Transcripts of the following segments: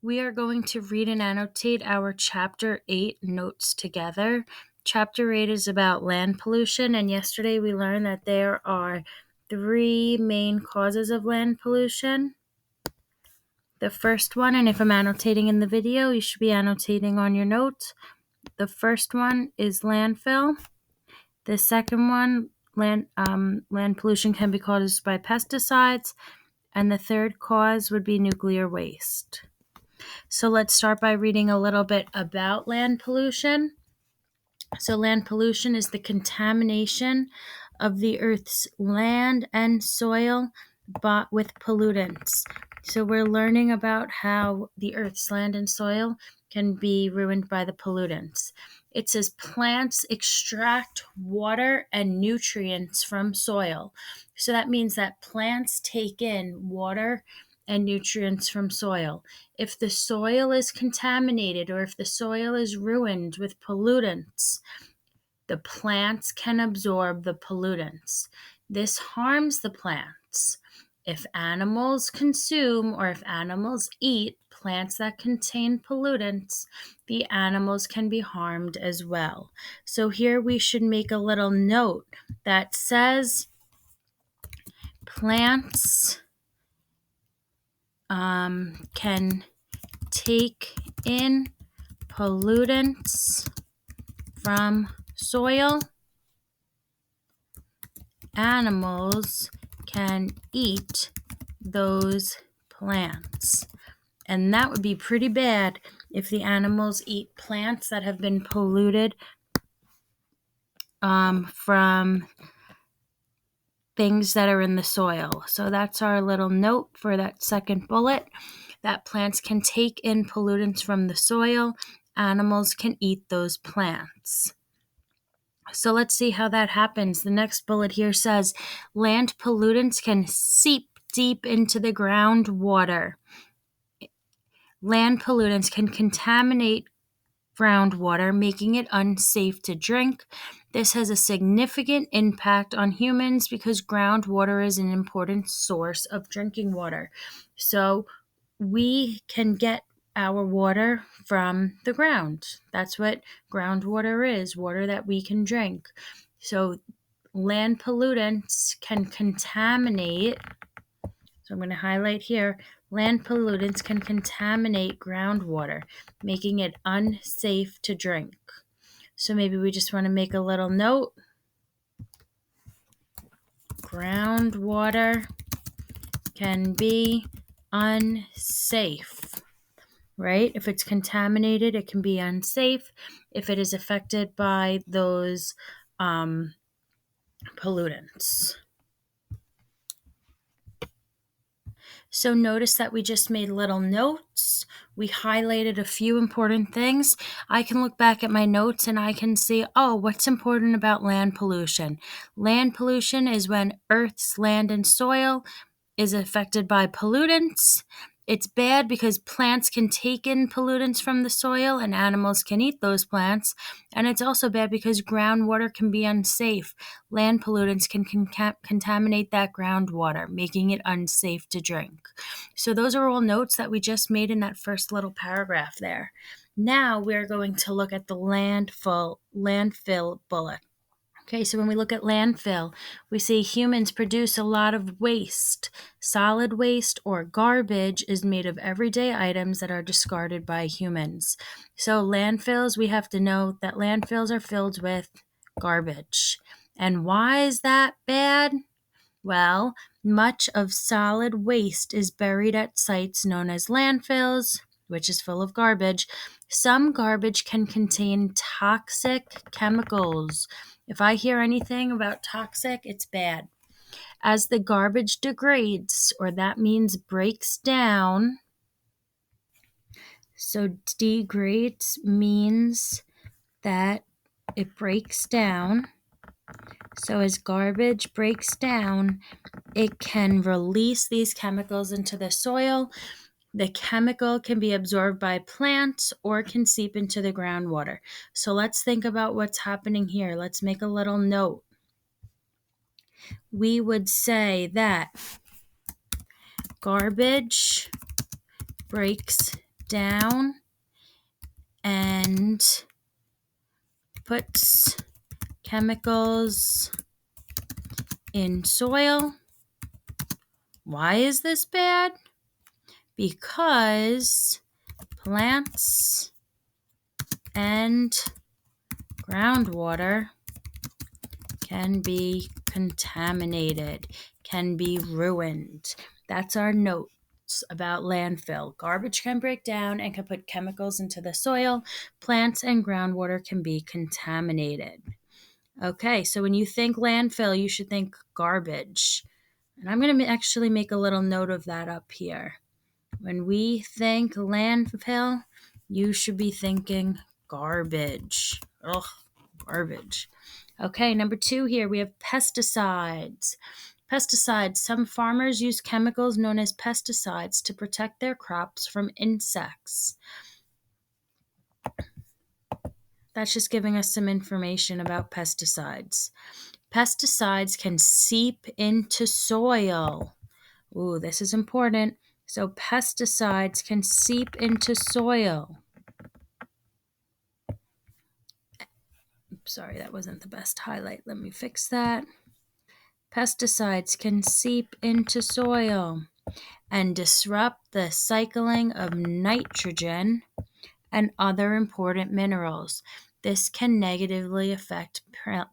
We are going to read and annotate our Chapter 8 notes together. Chapter 8 is about land pollution, and yesterday we learned that there are 3 main causes of land pollution. The first one, and if I'm annotating in the video, you should be annotating on your notes. The first one is landfill. The second one, land pollution can be caused by pesticides. And the third cause would be nuclear waste. So let's start by reading a little bit about land pollution. So land pollution is the contamination of the Earth's land and soil with pollutants. So we're learning about how the Earth's land and soil can be ruined by the pollutants. It says plants extract water and nutrients from soil. So that means that plants take in water and nutrients from soil. If the soil is contaminated or if the soil is ruined with pollutants, the plants can absorb the pollutants. This harms the plants. If animals consume or if animals eat plants that contain pollutants, the animals can be harmed as well. So here we should make a little note that says plants can take in pollutants from soil. Animals can eat those plants. And that would be pretty bad if the animals eat plants that have been polluted from things that are in the soil. So that's our little note for that second bullet, that plants can take in pollutants from the soil. Animals can eat those plants. So let's see how that happens. The next bullet here says land pollutants can seep deep into the groundwater. Land pollutants can contaminate groundwater, making it unsafe to drink. This has a significant impact on humans because groundwater is an important source of drinking water. So we can get our water from the ground. That's what groundwater is, water that we can drink. So land pollutants can contaminate. So I'm going to highlight here, land pollutants can contaminate groundwater, making it unsafe to drink. So maybe we just want to make a little note. Groundwater can be unsafe, right? If it's contaminated, it can be unsafe if it is affected by those pollutants. So notice that we just made little notes. We highlighted a few important things. I can look back at my notes and I can see, what's important about land pollution? Land pollution is when Earth's land and soil is affected by pollutants. It's bad because plants can take in pollutants from the soil and animals can eat those plants. And it's also bad because groundwater can be unsafe. Land pollutants can contaminate that groundwater, making it unsafe to drink. So those are all notes that we just made in that first little paragraph there. Now we're going to look at the landfill bullet. Okay, so when we look at landfill, we see humans produce a lot of waste. Solid waste or garbage is made of everyday items that are discarded by humans. So landfills, we have to know that landfills are filled with garbage. And why is that bad? Well, much of solid waste is buried at sites known as landfills, which is full of garbage. Some garbage can contain toxic chemicals. If I hear anything about toxic, it's bad. As the garbage degrades, or that means breaks down, so degrades means that it breaks down. So as garbage breaks down, it can release these chemicals into the soil. The chemical can be absorbed by plants or can seep into the groundwater. So let's think about what's happening here. Let's make a little note. We would say that garbage breaks down and puts chemicals in soil. Why is this bad? Because plants and groundwater can be contaminated, can be ruined. That's our notes about landfill. Garbage can break down and can put chemicals into the soil. Plants and groundwater can be contaminated. Okay, so when you think landfill, you should think garbage. And I'm going to actually make a little note of that up here. When we think landfill, you should be thinking garbage. Ugh, garbage. Okay, number 2 here, we have pesticides. Pesticides. Some farmers use chemicals known as pesticides to protect their crops from insects. That's just giving us some information about pesticides. Pesticides can seep into soil. Ooh, this is important. So pesticides can seep into soil. Sorry, that wasn't the best highlight. Let me fix that. Pesticides can seep into soil and disrupt the cycling of nitrogen and other important minerals. This can negatively affect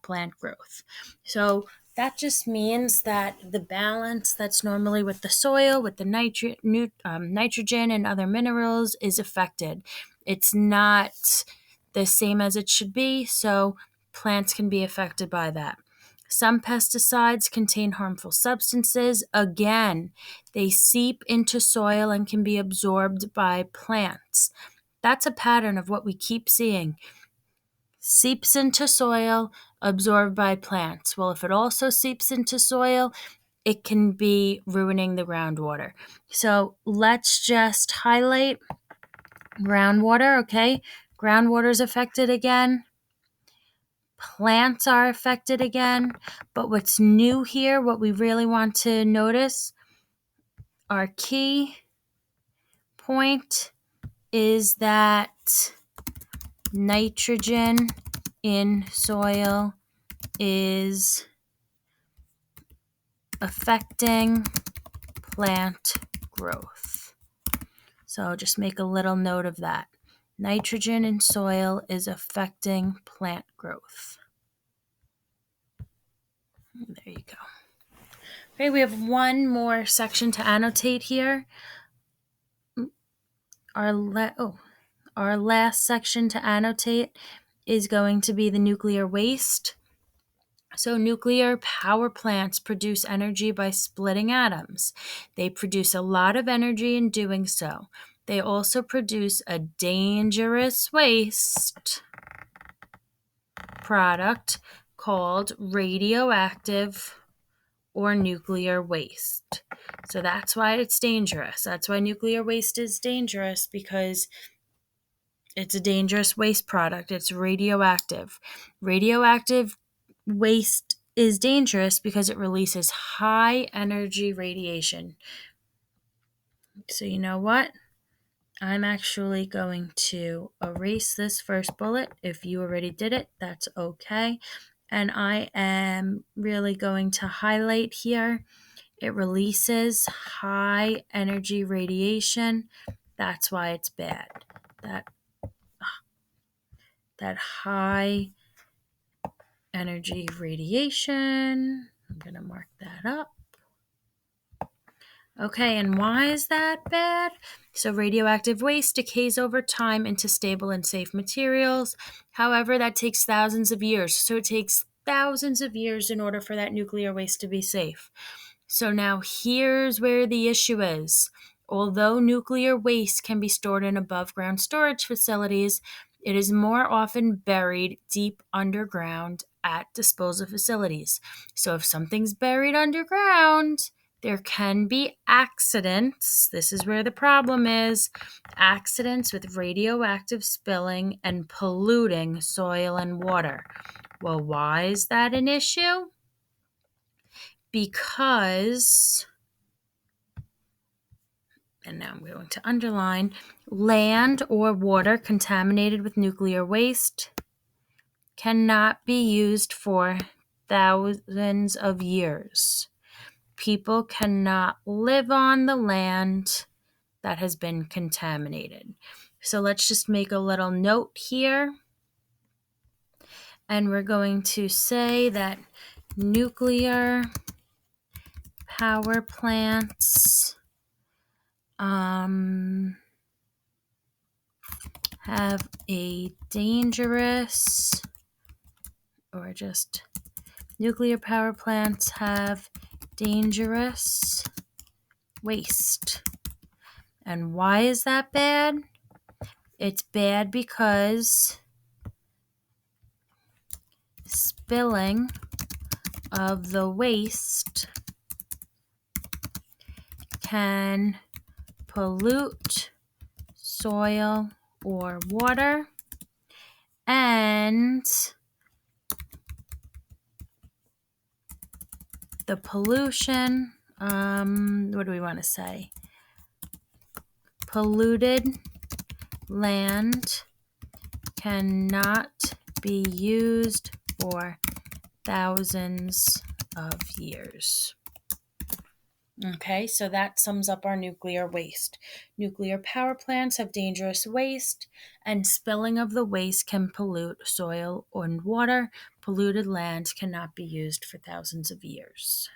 plant growth. So that just means that the balance that's normally with the soil, with the nitrogen and other minerals is affected. It's not the same as it should be, so plants can be affected by that. Some pesticides contain harmful substances. Again, they seep into soil and can be absorbed by plants. That's a pattern of what we keep seeing. Seeps into soil, absorbed by plants. Well, if it also seeps into soil, it can be ruining the groundwater. So let's just highlight groundwater, okay? Groundwater is affected again. Plants are affected again. But what's new here, what we really want to notice, our key point is that nitrogen in soil is affecting plant growth. So just make a little note of that. Nitrogen in soil is affecting plant growth. There you go. Okay, we have one more section to annotate here. Our last section to annotate is going to be the nuclear waste. So nuclear power plants produce energy by splitting atoms. They produce a lot of energy in doing so. They also produce a dangerous waste product called radioactive or nuclear waste. So that's why it's dangerous. That's why nuclear waste is dangerous, because it's a dangerous waste product. It's radioactive. Radioactive waste is dangerous because it releases high energy radiation. So you know what? I'm actually going to erase this first bullet. If you already did it, that's okay. And I am really going to highlight here. It releases high energy radiation. That's why it's bad. That high energy radiation. I'm going to mark that up. Okay, and why is that bad? So radioactive waste decays over time into stable and safe materials. However, that takes thousands of years. So it takes thousands of years in order for that nuclear waste to be safe. So now here's where the issue is. Although nuclear waste can be stored in above ground storage facilities, it is more often buried deep underground at disposal facilities. So if something's buried underground, there can be accidents. This is where the problem is. Accidents with radioactive spilling and polluting soil and water. Well, why is that an issue? Because and now I'm going to underline, land or water contaminated with nuclear waste cannot be used for thousands of years. People cannot live on the land that has been contaminated. So let's just make a little note here. And we're going to say that nuclear power plants have a dangerous, or just nuclear power plants have dangerous waste. And why is that bad? It's bad because spilling of the waste can pollute soil or water, and the pollution, what do we want to say? Polluted land cannot be used for thousands of years. Okay, so that sums up our nuclear waste. Nuclear power plants have dangerous waste, and spilling of the waste can pollute soil and water. Polluted land cannot be used for thousands of years.